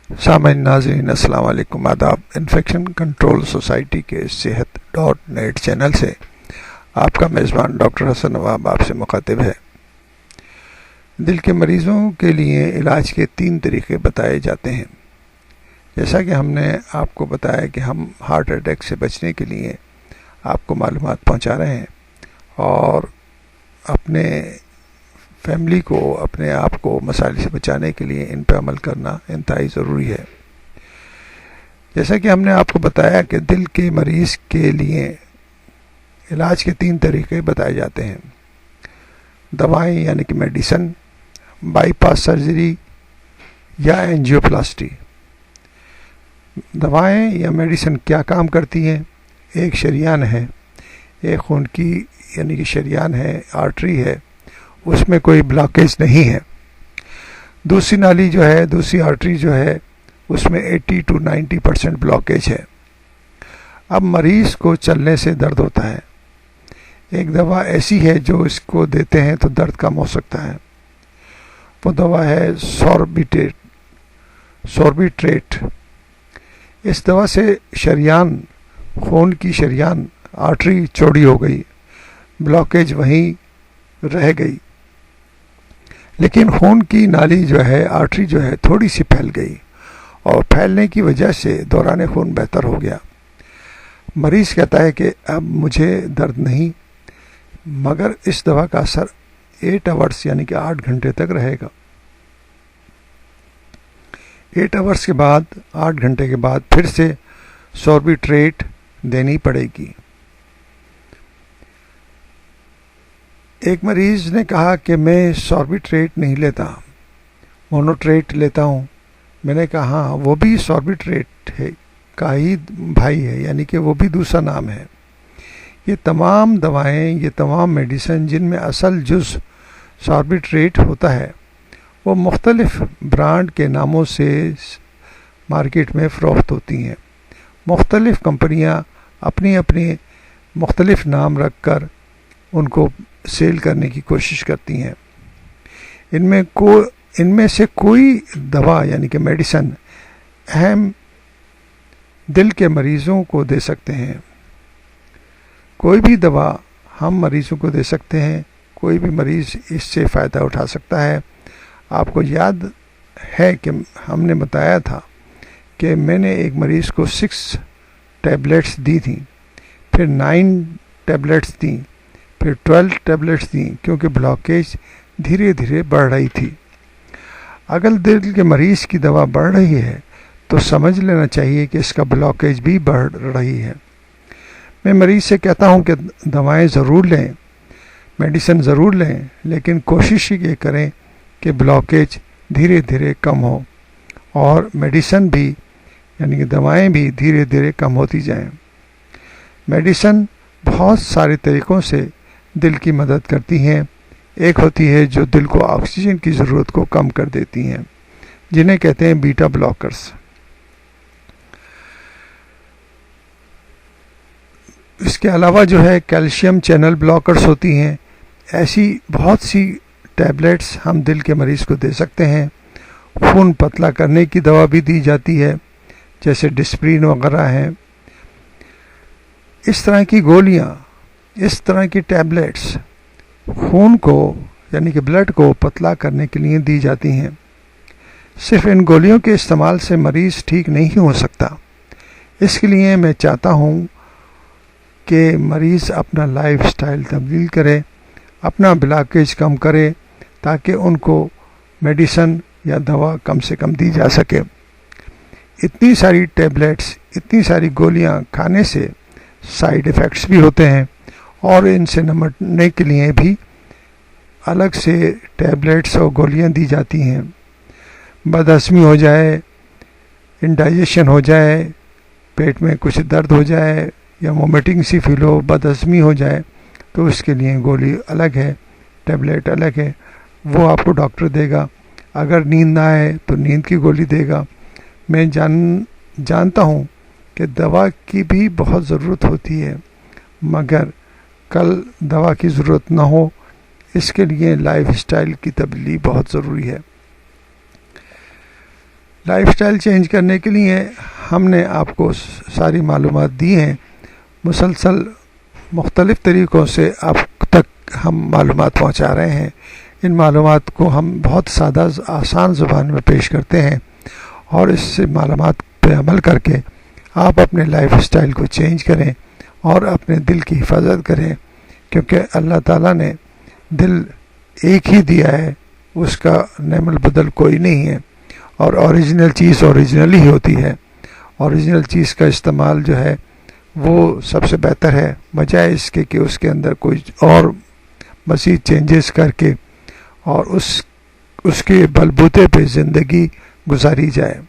سامعین ناظرین السلام علیکم، آداب۔ انفیکشن کنٹرول سوسائٹی کے صحت .نیٹ چینل سے آپ کا میزبان ڈاکٹر حسن نواب آپ سے مخاطب ہے۔ دل کے مریضوں کے لیے علاج کے 3 طریقے بتائے جاتے ہیں۔ جیسا کہ ہم نے آپ کو بتایا کہ ہم ہارٹ اٹیک سے بچنے کے لیے آپ کو معلومات پہنچا رہے ہیں اور اپنے فیملی کو، اپنے آپ کو مسائل سے بچانے کے لیے ان پہ عمل کرنا انتہائی ضروری ہے۔ جیسا کہ ہم نے آپ کو بتایا کہ دل کے مریض کے لیے علاج کے 3 طریقے بتائے جاتے ہیں: دوائیں یعنی کہ میڈیسن، بائی پاس سرجری یا اینجیوپلاسٹی۔ دوائیں یا میڈیسن کیا کام کرتی ہیں؟ ایک شریان ہے، ایک خون کی یعنی کہ شریان ہے، آرٹری ہے، اس میں کوئی بلاکیج نہیں ہے۔ دوسری نالی جو ہے، دوسری آرٹری جو ہے، اس میں 80 to 90% بلاکیج ہے۔ اب مریض کو چلنے سے درد ہوتا ہے۔ ایک دوا ایسی ہے جو اس کو دیتے ہیں تو درد کم ہو سکتا ہے۔ وہ دوا ہے سوربیٹریٹ۔ اس دوا سے شریان، خون کی شریان، آرٹری چوڑی ہو گئی، بلاکیج وہیں رہ گئی، لیکن خون کی نالی جو ہے، آرٹری جو ہے، تھوڑی سی پھیل گئی اور پھیلنے کی وجہ سے دوران خون بہتر ہو گیا۔ مریض کہتا ہے کہ اب مجھے درد نہیں، مگر اس دوا کا اثر 8 hours یعنی کہ 8 گھنٹے تک رہے گا۔ 8 hours کے بعد، 8 گھنٹے کے بعد پھر سے سوربیٹریٹ دینی پڑے گی۔ ایک مریض نے کہا کہ میں سوربیٹریٹ نہیں لیتا، مونوٹریٹ لیتا ہوں۔ میں نے کہا ہاں، وہ بھی سوربیٹریٹ ہے کا ہی بھائی ہے، یعنی کہ وہ بھی دوسرا نام ہے۔ یہ تمام دوائیں، یہ تمام میڈیسن جن میں اصل جز سوربیٹریٹ ہوتا ہے، وہ مختلف برانڈ کے ناموں سے مارکیٹ میں فروخت ہوتی ہیں۔ مختلف کمپنیاں اپنی اپنی مختلف نام رکھ کر ان کو سیل کرنے کی کوشش کرتی ہیں۔ ان میں سے کوئی دوا یعنی کہ میڈیسن اہم دل کے مریضوں کو دے سکتے ہیں۔ کوئی بھی دوا ہم مریضوں کو دے سکتے ہیں، کوئی بھی مریض اس سے فائدہ اٹھا سکتا ہے۔ آپ کو یاد ہے کہ ہم نے بتایا تھا کہ میں نے ایک مریض کو 6 ٹیبلٹس دی تھیں، پھر 9 ٹیبلٹس دیں، پھر 12 ٹیبلٹس دیں، کیونکہ بلاکیج دھیرے دھیرے بڑھ رہی تھی۔ اگر دل کے مریض کی دوا بڑھ رہی ہے تو سمجھ لینا چاہیے کہ اس کا بلاکیج بھی بڑھ رہی ہے۔ میں مریض سے کہتا ہوں کہ دوائیں ضرور لیں، میڈیسن ضرور لیں، لیکن کوشش یہ کریں کہ بلاکیج دھیرے دھیرے کم ہو اور میڈیسن بھی یعنی کہ دوائیں بھی دھیرے دھیرے کم ہوتی جائیں۔ میڈیسن بہت سارے طریقوں سے دل کی مدد کرتی ہیں۔ ایک ہوتی ہے جو دل کو آکسیجن کی ضرورت کو کم کر دیتی ہیں، جنہیں کہتے ہیں بیٹا بلاکرز۔ اس کے علاوہ جو ہے کیلشیم چینل بلاکرز ہوتی ہیں۔ ایسی بہت سی ٹیبلٹس ہم دل کے مریض کو دے سکتے ہیں۔ خون پتلا کرنے کی دوا بھی دی جاتی ہے، جیسے ڈسپرین وغیرہ ہیں۔ اس طرح کی گولیاں، اس طرح کی ٹیبلٹس خون کو یعنی کہ بلڈ کو پتلا کرنے کے لیے دی جاتی ہیں۔ صرف ان گولیوں کے استعمال سے مریض ٹھیک نہیں ہو سکتا۔ اس کے لیے میں چاہتا ہوں کہ مریض اپنا لائف سٹائل تبدیل کرے، اپنا بلاکیج کم کرے، تاکہ ان کو میڈیسن یا دوا کم سے کم دی جا سکے۔ اتنی ساری ٹیبلٹس، اتنی ساری گولیاں کھانے سے سائیڈ ایفیکٹس بھی ہوتے ہیں، اور ان سے نمٹنے کے لیے بھی الگ سے ٹیبلٹس اور گولیاں دی جاتی ہیں۔ بد ہضمی ہو جائے، انڈائجیشن ہو جائے، پیٹ میں کچھ درد ہو جائے یا وومیٹنگ سی فیل ہو، بد ہضمی ہو جائے، تو اس کے لیے گولی الگ ہے، ٹیبلٹ الگ ہے، وہ آپ کو ڈاکٹر دے گا۔ اگر نیند نہ آئے تو نیند کی گولی دے گا۔ میں جانتا ہوں کہ دوا کی بھی بہت ضرورت ہوتی ہے، مگر کل دوا کی ضرورت نہ ہو، اس کے لیے لائف سٹائل کی تبدیلی بہت ضروری ہے۔ لائف سٹائل چینج کرنے کے لیے ہم نے آپ کو ساری معلومات دی ہیں، مسلسل مختلف طریقوں سے آپ تک ہم معلومات پہنچا رہے ہیں۔ ان معلومات کو ہم بہت سادہ آسان زبان میں پیش کرتے ہیں، اور اس سے معلومات پہ عمل کر کے آپ اپنے لائف سٹائل کو چینج کریں اور اپنے دل کی حفاظت کریں، کیونکہ اللہ تعالیٰ نے دل ایک ہی دیا ہے، اس کا نعم البدل کوئی نہیں ہے، اور اوریجنل چیز اوریجنل ہی ہوتی ہے۔ اوریجنل چیز کا استعمال جو ہے وہ سب سے بہتر ہے، بجائے اس کے کہ اس کے اندر کوئی اور مزید چینجز کر کے اور اس کے بلبوتے پہ زندگی گزاری جائے۔